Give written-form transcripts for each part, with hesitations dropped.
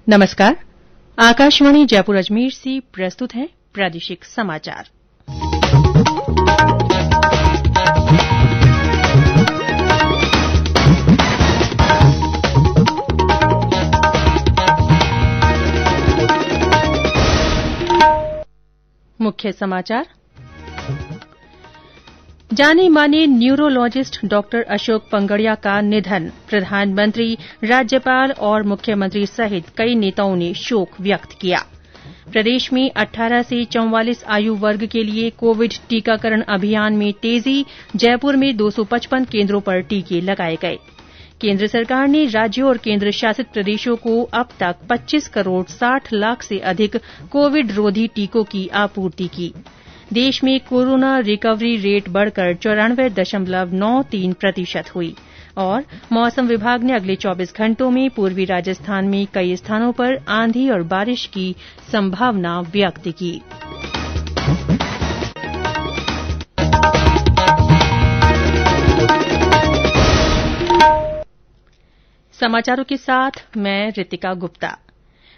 नमस्कार। आकाशवाणी जयपुर अजमेर से प्रस्तुत है प्रादेशिक समाचार। मुख्य समाचार। जाने माने न्यूरोलॉजिस्ट डॉक्टर अशोक पंगड़िया का निधन। प्रधानमंत्री, राज्यपाल और मुख्यमंत्री सहित कई नेताओं ने शोक व्यक्त किया। प्रदेश में 18 से 44 आयु वर्ग के लिए कोविड टीकाकरण अभियान में तेजी। जयपुर में 255 केन्द्रों पर टीके लगाए गए। केन्द्र सरकार ने राज्यों और केन्द्र शासित प्रदेशों को अब तक 25 करोड़ 60 लाख से अधिक कोविड रोधी टीकों की आपूर्ति की। देश में कोरोना रिकवरी रेट बढ़कर 94.93% हुई। और मौसम विभाग ने अगले 24 घंटों में पूर्वी राजस्थान में कई स्थानों पर आंधी और बारिश की संभावना व्यक्त की। समाचारों के साथ मैं रितिका गुप्ता।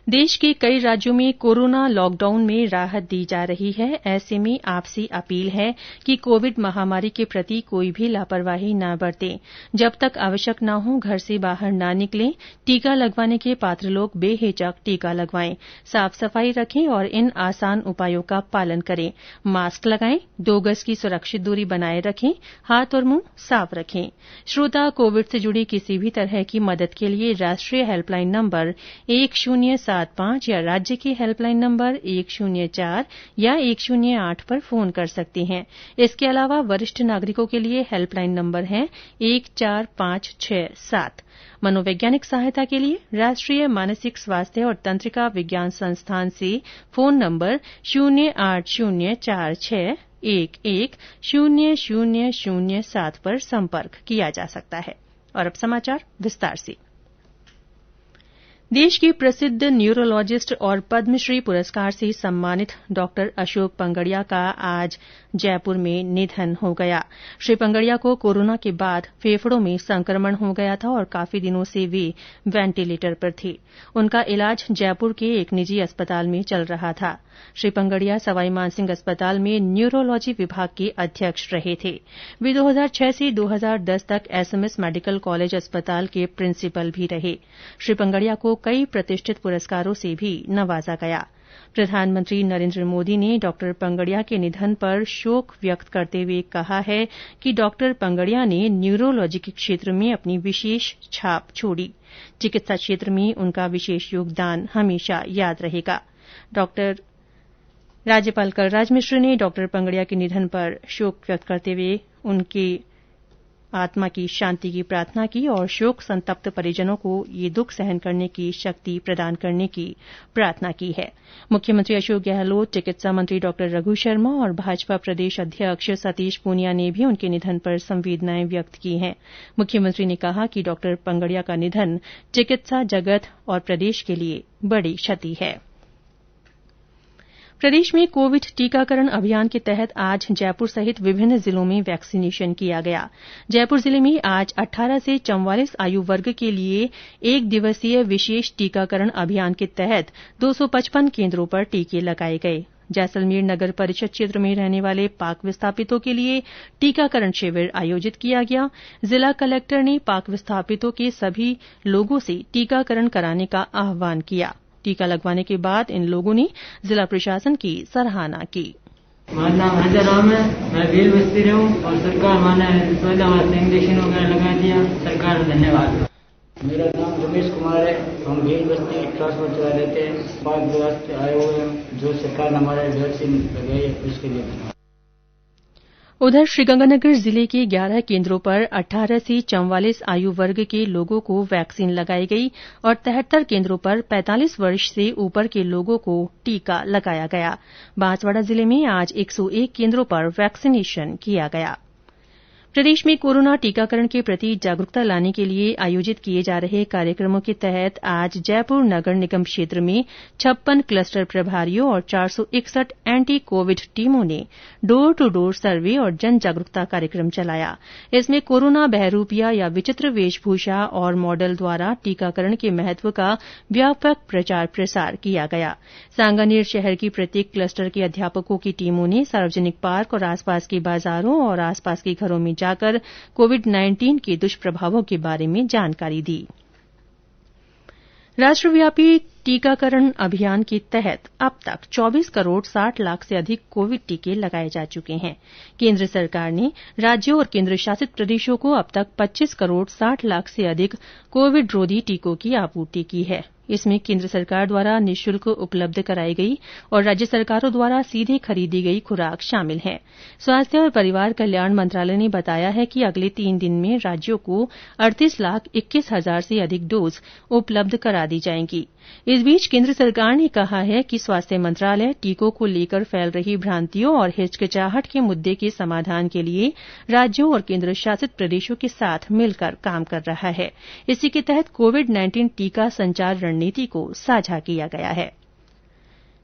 देश के कई राज्यों में कोरोना लॉकडाउन में राहत दी जा रही है। ऐसे में आपसे अपील है कि कोविड महामारी के प्रति कोई भी लापरवाही न बरतें। जब तक आवश्यक न हो घर से बाहर न निकलें। टीका लगवाने के पात्र लोग बेहिचक टीका लगवाएं। साफ सफाई रखें और इन आसान उपायों का पालन करें। मास्क लगाएं, 2 गज की सुरक्षित दूरी बनाए रखें, हाथ और मुंह साफ रखें। श्रोता कोविड से जुड़ी किसी भी तरह की मदद के लिए राष्ट्रीय हेल्पलाइन नंबर 1075 या राज्य के हेल्पलाइन नंबर 104 या 108 पर फोन कर सकते हैं। इसके अलावा वरिष्ठ नागरिकों के लिए हेल्पलाइन नंबर है 14567। मनोवैज्ञानिक सहायता के लिए राष्ट्रीय मानसिक स्वास्थ्य और तंत्रिका विज्ञान संस्थान से फोन नंबर 08046110007 पर संपर्क किया जा सकता है। और अब समाचार विस्तार से। देश के प्रसिद्ध न्यूरोलॉजिस्ट और पद्मश्री पुरस्कार से सम्मानित डॉक्टर अशोक पंगड़िया का आज जयपुर में निधन हो गया। श्री पंगड़िया को कोरोना के बाद फेफड़ों में संक्रमण हो गया था और काफी दिनों से वे वेंटिलेटर पर थे। उनका इलाज जयपुर के एक निजी अस्पताल में चल रहा था। श्री पंगड़िया सवाई मानसिंह अस्पताल में न्यूरोलॉजी विभाग के अध्यक्ष रहे थे। वे 2006 से 2010 तक एसएमएस मेडिकल कॉलेज अस्पताल के प्रिंसिपल भी रहे। श्री पंगड़िया को कई प्रतिष्ठित पुरस्कारों से भी नवाजा गया। प्रधानमंत्री नरेन्द्र मोदी ने डॉक्टर पंगड़िया के निधन पर शोक व्यक्त करते हुए कहा है कि डॉक्टर पंगड़िया ने न्यूरोलॉजी के क्षेत्र में अपनी विशेष छाप छोड़ी। चिकित्सा क्षेत्र में उनका विशेष योगदान हमेशा याद रहेगा। राज्यपाल कलराज मिश्र ने डॉक्टर पंगड़िया के निधन पर शोक व्यक्त करते हुए उनकी आत्मा की शांति की प्रार्थना की और शोक संतप्त परिजनों को ये दुख सहन करने की शक्ति प्रदान करने की प्रार्थना की है। मुख्यमंत्री अशोक गहलोत, चिकित्सा मंत्री डॉ रघु शर्मा और भाजपा प्रदेश अध्यक्ष सतीश पूनिया ने भी उनके निधन पर संवेदनाएं व्यक्त की हैं। मुख्यमंत्री ने कहा कि डॉ पंगड़िया का निधन चिकित्सा जगत और प्रदेश के लिए बड़ी क्षति है। प्रदेश में कोविड टीकाकरण अभियान के तहत आज जयपुर सहित विभिन्न जिलों में वैक्सीनेशन किया गया। जयपुर जिले में आज 18 से 44 आयु वर्ग के लिए 1 दिवसीय विशेष टीकाकरण अभियान के तहत 255 केन्द्रों पर टीके लगाए गए। जैसलमेर नगर परिषद क्षेत्र में रहने वाले पाक विस्थापितों के लिए टीकाकरण शिविर आयोजित किया गया। जिला कलेक्टर ने पाक विस्थापितों के सभी लोगों से टीकाकरण कराने का आह्वान किया। टीका लगवाने के बाद इन लोगों ने जिला प्रशासन की सराहना की। मेरा नाम हैदर राम है, मैं भील बस्ती रहा हूँ और सरकार माने इंजेक्शन वगैरह लगा दिया, सरकार धन्यवाद। मेरा नाम रमेश कुमार है, हम भील बस्ती ट्रांसफर चला रहते हैं। 5 दिवस आए हुए हैं, जो सरकार ने हमारे वैक्सीन लगाई है उसके लिए। उधर श्रीगंगानगर जिले के 11 केन्द्रों पर 18 से 44 आयु वर्ग के लोगों को वैक्सीन लगाई गई और 73 केन्द्रों पर 45 वर्ष से ऊपर के लोगों को टीका लगाया गया। बांसवाड़ा जिले में आज 101 केन्द्रों पर वैक्सीनेशन किया गया। प्रदेश में कोरोना टीकाकरण के प्रति जागरूकता लाने के लिए आयोजित किए जा रहे कार्यक्रमों के तहत आज जयपुर नगर निगम क्षेत्र में 56 क्लस्टर प्रभारियों और 461 एंटी कोविड टीमों ने डोर टू डोर सर्वे और जन जागरूकता कार्यक्रम चलाया। इसमें कोरोना बहरूपिया या विचित्र वेशभूषा और मॉडल द्वारा टीकाकरण के महत्व का व्यापक प्रचार प्रसार किया गया। सांगानेर शहर की प्रत्येक क्लस्टर के अध्यापकों की टीमों ने सार्वजनिक पार्क और आसपास के बाजारों और आसपास के घरों में जाकर कोविड-19 के दुष्प्रभावों के बारे में जानकारी दी। राष्ट्रव्यापी टीकाकरण अभियान के तहत अब तक 24 करोड़ 60 लाख से अधिक कोविड टीके लगाए जा चुके हैं। केंद्र सरकार ने राज्यों और केंद्र शासित प्रदेशों को अब तक 25 करोड़ 60 लाख से अधिक कोविड रोधी टीकों की आपूर्ति की है। इसमें केंद्र सरकार द्वारा निःशुल्क उपलब्ध कराई गई और राज्य सरकारों द्वारा सीधे खरीदी गई खुराक शामिल है। स्वास्थ्य और परिवार कल्याण मंत्रालय ने बताया है कि अगले 3 दिन में राज्यों को 38,21,000 से अधिक डोज उपलब्ध करा दी जाएंगी। इस बीच केंद्र सरकार ने कहा है कि स्वास्थ्य मंत्रालय टीकों को लेकर फैल रही भ्रांतियों और हिचकिचाहट के मुद्दे के समाधान के लिए राज्यों और केंद्र शासित प्रदेशों के साथ मिलकर काम कर रहा है। इसी के तहत कोविड-19 टीका संचार रणनीति को साझा किया गया है।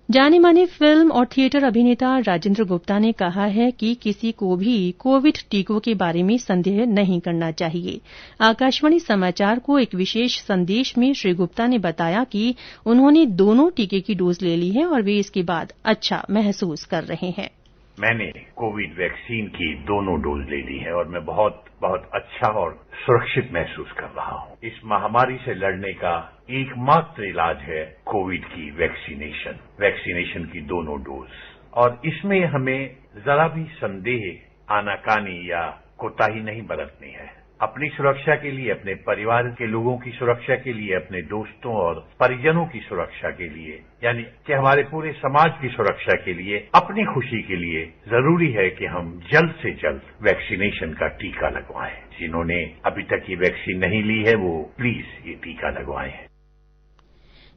जाने माने फिल्म और थिएटर अभिनेता राजेंद्र गुप्ता ने कहा है कि किसी को भी कोविड टीकों के बारे में संदेह नहीं करना चाहिए। आकाशवाणी समाचार को एक विशेष संदेश में श्री गुप्ता ने बताया कि उन्होंने दोनों टीके की डोज ले ली है और वे इसके बाद अच्छा महसूस कर रहे हैं। मैंने कोविड वैक्सीन की दोनों डोज ले ली है और मैं बहुत अच्छा और सुरक्षित महसूस कर रहा हूं। इस महामारी से लड़ने का एकमात्र इलाज है कोविड की वैक्सीनेशन की दोनों डोज। और इसमें हमें जरा भी संदेह, आनाकानी या कोताही नहीं बरतनी है। अपनी सुरक्षा के लिए, अपने परिवार के लोगों की सुरक्षा के लिए, अपने दोस्तों और परिजनों की सुरक्षा के लिए, यानी कि हमारे पूरे समाज की सुरक्षा के लिए, अपनी खुशी के लिए जरूरी है कि हम जल्द से जल्द वैक्सीनेशन का टीका लगवाएं। जिन्होंने अभी तक ये वैक्सीन नहीं ली है वो प्लीज ये टीका लगवाएं।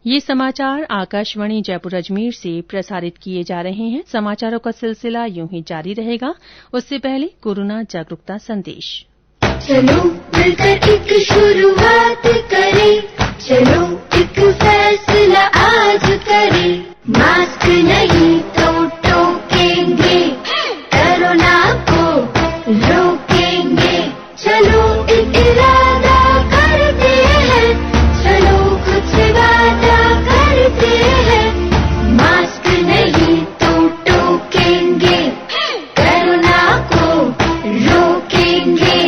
ये समाचार आकाशवाणी जयपुर अजमेर से प्रसारित किए जा रहे हैं। समाचारों का सिलसिला यूं ही जारी रहेगा। उससे पहले कोरोना जागरूकता संदेश। चलो मिलकर एक शुरुआत करें, चलो एक फैसला आज करें। मास्क नहीं तो टोकेंगे, कोरोना को रोकेंगे। चलो एक इरादा करते हैं, चलो कुछ वादा करते हैं। मास्क नहीं तो टोकेंगे, कोरोना को रोकेंगे।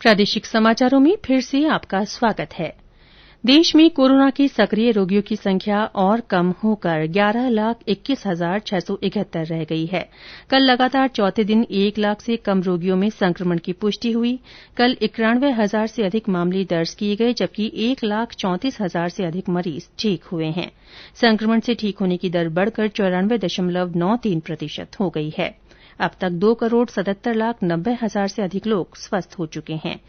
प्रादेशिक समाचारों में फिर से आपका स्वागत है। देश में कोरोना के सक्रिय रोगियों की संख्या और कम होकर 11,21,671 रह गई है। कल लगातार चौथे दिन 1 लाख से कम रोगियों में संक्रमण की पुष्टि हुई। कल 91,000 से अधिक मामले दर्ज किए गए, जबकि 1,34,000 से अधिक मरीज ठीक हुए हैं। संक्रमण से ठीक होने की दर बढ़कर 94.93% हो गई है। अब तक 2,77,90,000 से अधिक लोग स्वस्थ हो चुके हैं।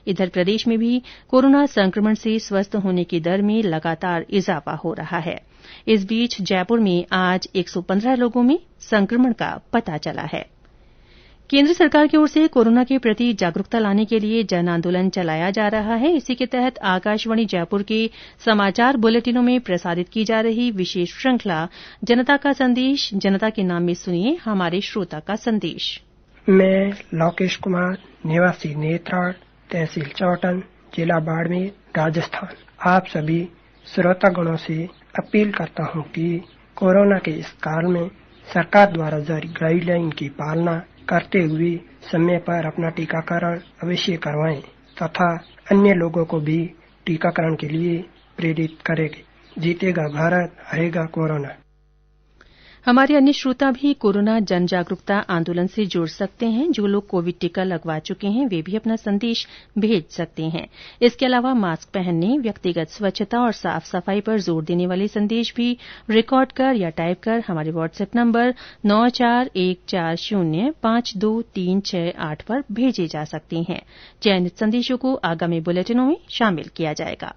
इधर प्रदेश में भी कोरोना संक्रमण से स्वस्थ होने की दर में लगातार इजाफा हो रहा है। इस बीच जयपुर में आज 115 लोगों में संक्रमण का पता चला है। केंद्र सरकार की ओर से कोरोना के प्रति जागरूकता लाने के लिए जन आंदोलन चलाया जा रहा है। इसी के तहत आकाशवाणी जयपुर के समाचार बुलेटिनों में प्रसारित की जा रही विशेष श्रृंखला जनता का संदेश, जनता के नाम में सुनिए हमारे श्रोता का संदेश। मैं लोकेश कुमार, निवासी नेत्राड़, तहसील चौटन, जिला बाड़मेर, राजस्थान। आप सभी श्रोतागणों से अपील करता हूं कि कोरोना के इस काल में सरकार द्वारा जारी गाइडलाइन की पालना करते हुए समय पर अपना टीकाकरण अवश्य करवाएं तथा अन्य लोगों को भी टीकाकरण के लिए प्रेरित करेंगे। जीतेगा भारत, हारेगा कोरोना। हमारे अन्य श्रोता भी कोरोना जन जागरूकता आंदोलन से जुड़ सकते हैं। जो लोग कोविड टीका लगवा चुके हैं वे भी अपना संदेश भेज सकते हैं। इसके अलावा मास्क पहनने, व्यक्तिगत स्वच्छता और साफ सफाई पर जोर देने वाले संदेश भी रिकॉर्ड कर या टाइप कर हमारे व्हाट्सएप नंबर 9414052368 पर भेजे जा सकते हैं। चयनित संदेशों को आगामी बुलेटिनों में शामिल किया जाएगा।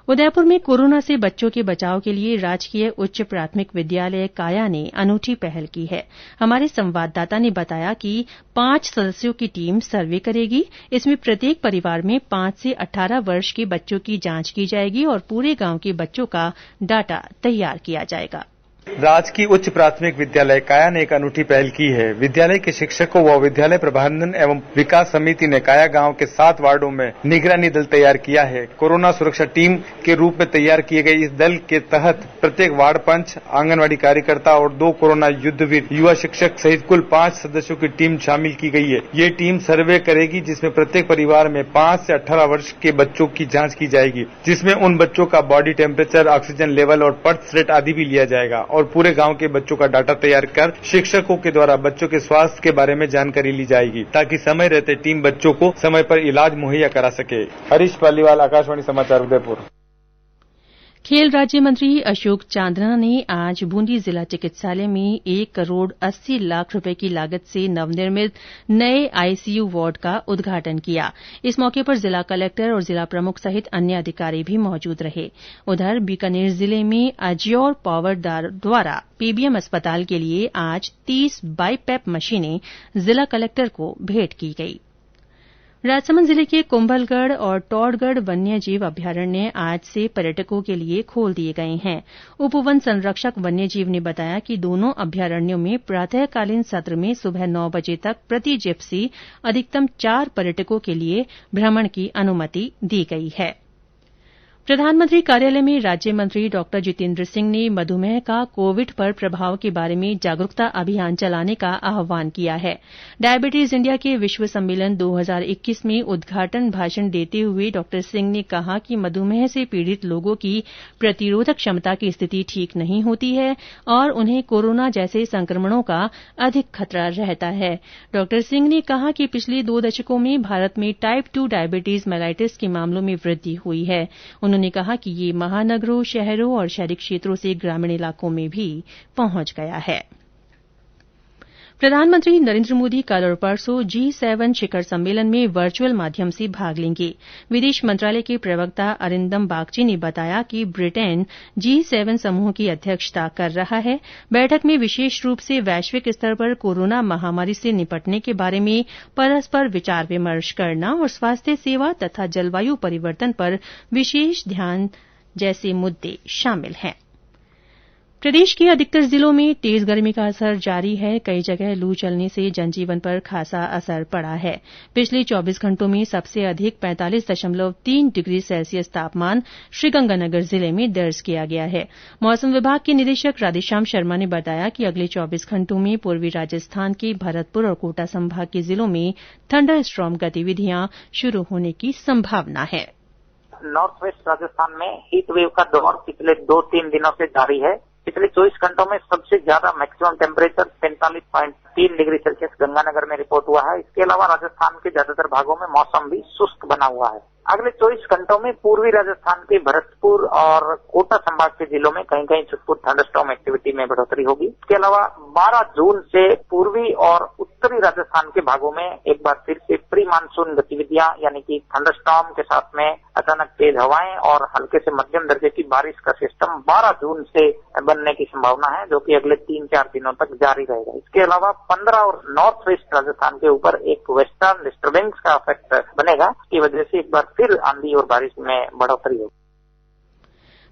उदयपुर में कोरोना से बच्चों के बचाव के लिए राजकीय उच्च प्राथमिक विद्यालय काया ने अनूठी पहल की है। हमारे संवाददाता ने बताया कि 5 सदस्यों की टीम सर्वे करेगी। इसमें प्रत्येक परिवार में 5 से 18 वर्ष के बच्चों की जांच की जाएगी और पूरे गांव के बच्चों का डाटा तैयार किया जाएगा। राजकीय उच्च प्राथमिक विद्यालय काया ने एक अनूठी पहल की है। विद्यालय के शिक्षकों व विद्यालय प्रबंधन एवं विकास समिति ने काया गांव के 7 वार्डों में निगरानी दल तैयार किया है। कोरोना सुरक्षा टीम के रूप में तैयार किए गए इस दल के तहत प्रत्येक वार्ड पंच, आंगनवाड़ी कार्यकर्ता और 2 कोरोना युद्धवीर युवा शिक्षक सहित कुल 5 सदस्यों की टीम शामिल की गई है। ये टीम सर्वे करेगी जिसमें प्रत्येक परिवार में 5 से 18 वर्ष के बच्चों की जांच की जाएगी, जिसमें उन बच्चों का बॉडी टेम्परेचर, ऑक्सीजन लेवल और पल्स रेट आदि भी लिया जाएगा और पूरे गांव के बच्चों का डाटा तैयार कर शिक्षकों के द्वारा बच्चों के स्वास्थ्य के बारे में जानकारी ली जाएगी ताकि समय रहते टीम बच्चों को समय पर इलाज मुहैया करा सके। हरीश पालीवाल, आकाशवाणी समाचार, उदयपुर। खेल राज्य मंत्री अशोक चांदना ने आज बूंदी जिला चिकित्सालय में 1 करोड़ 80 लाख रुपए की लागत से नवनिर्मित नए आईसीयू वार्ड का उद्घाटन किया। इस मौके पर जिला कलेक्टर और जिला प्रमुख सहित अन्य अधिकारी भी मौजूद रहे। उधर बीकानेर जिले में अज्योर पावर द्वारा पीबीएम अस्पताल के लिए आज 30 बाईपैप मशीनें जिला कलेक्टर को भेंट की गई। राजसमंद जिले के कुंभलगढ़ और टौड़गढ़ वन्यजीव अभ्यारण्य आज से पर्यटकों के लिए खोल दिए गए हैं। उप वन संरक्षक वन्यजीव ने बताया कि दोनों अभ्यारण्यों में प्रातःकालीन सत्र में सुबह 9 बजे तक प्रति जिप्सी अधिकतम 4 पर्यटकों के लिए भ्रमण की अनुमति दी गई है। प्रधानमंत्री कार्यालय में राज्य मंत्री डॉ जितेन्द्र सिंह ने मधुमेह का कोविड पर प्रभाव के बारे में जागरूकता अभियान चलाने का आह्वान किया है। डायबिटीज इंडिया के विश्व सम्मेलन 2021 में उद्घाटन भाषण देते हुए डॉ सिंह ने कहा कि मधुमेह से पीड़ित लोगों की प्रतिरोधक क्षमता की स्थिति ठीक नहीं होती है और उन्हें कोरोना जैसे संक्रमणों का अधिक खतरा रहता है। डॉ सिंह ने कहा कि पिछले 2 दशकों में भारत में टाइप 2 डायबिटीज मेलाइटिस के मामलों में वृद्धि हुई है। उन्होंने कहा कि ये महानगरों, शहरों और शहरी क्षेत्रों से ग्रामीण इलाकों में भी पहुंच गया है। प्रधानमंत्री नरेन्द्र मोदी कल और परसों G7 शिखर सम्मेलन में वर्चुअल माध्यम से भाग लेंगे। विदेश मंत्रालय के प्रवक्ता अरिंदम बागची ने बताया कि ब्रिटेन G7 समूह की अध्यक्षता कर रहा है। बैठक में विशेष रूप से वैश्विक स्तर पर कोरोना महामारी से निपटने के बारे में परस्पर विचार विमर्श करना और स्वास्थ्य सेवा तथा जलवायु परिवर्तन पर विशेष ध्यान जैसे मुद्दे शामिल हैं। प्रदेश के अधिकतर जिलों में तेज गर्मी का असर जारी है। कई जगह लू चलने से जनजीवन पर खासा असर पड़ा है। पिछले 24 घंटों में सबसे अधिक 45.3 डिग्री सेल्सियस तापमान श्रीगंगानगर जिले में दर्ज किया गया है। मौसम विभाग के निदेशक राधेश्याम शर्मा ने बताया कि अगले 24 घंटों में पूर्वी राजस्थान के भरतपुर और कोटा संभाग के जिलों में थंडर स्टॉर्म गतिविधियां शुरू होने की संभावना है। नॉर्थ वेस्ट राजस्थान में हीट वेव का दौर पिछले 2-3 दिनों से जारी है। पिछले 24 घंटों में सबसे ज्यादा maximum temperature 45.3 degree Celsius Ganganagar में रिपोर्ट हुआ है। इसके अलावा राजस्थान के ज्यादातर भागों में मौसम भी शुष्क बना हुआ है। अगले 24 घंटों में पूर्वी राजस्थान के भरतपुर और कोटा संभाग के जिलों में कहीं कहीं छुटपुट थंडरस्टॉर्म एक्टिविटी में बढ़ोतरी होगी। इसके अलावा 12 जून से पूर्वी और उत्तरी राजस्थान के भागों में एक बार फिर से प्री मानसून गतिविधियां यानी कि थंडरस्टॉर्म के साथ में अचानक तेज हवाएं और हल्के से मध्यम दर्जे की बारिश का सिस्टम 12 जून से बनने की संभावना है, जो कि अगले 3-4 दिनों तक जारी रहेगा। इसके अलावा 15 और नॉर्थ वेस्ट राजस्थान के ऊपर एक वेस्टर्न डिस्टर्बेंस का इफेक्ट बनेगा। इसकी वजह से एक बार फिर आंधी और बारिश में बढ़ोतरी होगी।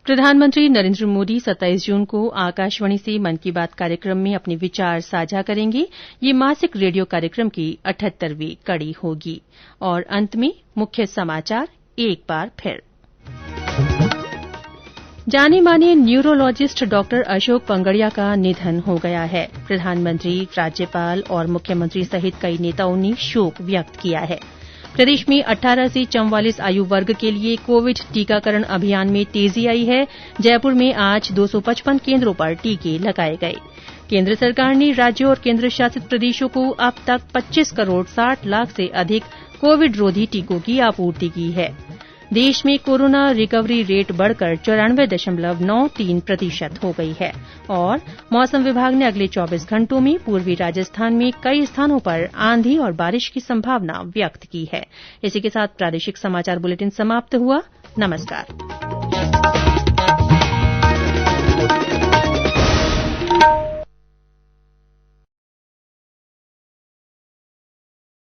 प्रधानमंत्री नरेन्द्र मोदी 27 जून को आकाशवाणी से मन की बात कार्यक्रम में अपने विचार साझा करेंगे। ये मासिक रेडियो कार्यक्रम की 78वीं कड़ी होगी। और अंत में मुख्य समाचार एक बार फिर। जाने माने न्यूरोलॉजिस्ट डॉक्टर अशोक पंगड़िया का निधन हो गया है। प्रधानमंत्री, राज्यपाल और मुख्यमंत्री सहित कई नेताओं ने शोक व्यक्त किया है। प्रदेश में 18 से 44 आयु वर्ग के लिए कोविड टीकाकरण अभियान में तेजी आई है। जयपुर में आज 255 केन्द्रों पर टीके लगाए गए। केन्द्र सरकार ने राज्यों और केन्द्र शासित प्रदेशों को अब तक 25 करोड़ 60 लाख से अधिक कोविड रोधी टीकों की आपूर्ति की है। देश में कोरोना रिकवरी रेट बढ़कर 94.93% हो गई है। और मौसम विभाग ने अगले 24 घंटों में पूर्वी राजस्थान में कई स्थानों पर आंधी और बारिश की संभावना व्यक्त की है। इसी के साथ प्रादेशिक समाचार बुलेटिन समाप्त हुआ। नमस्कार।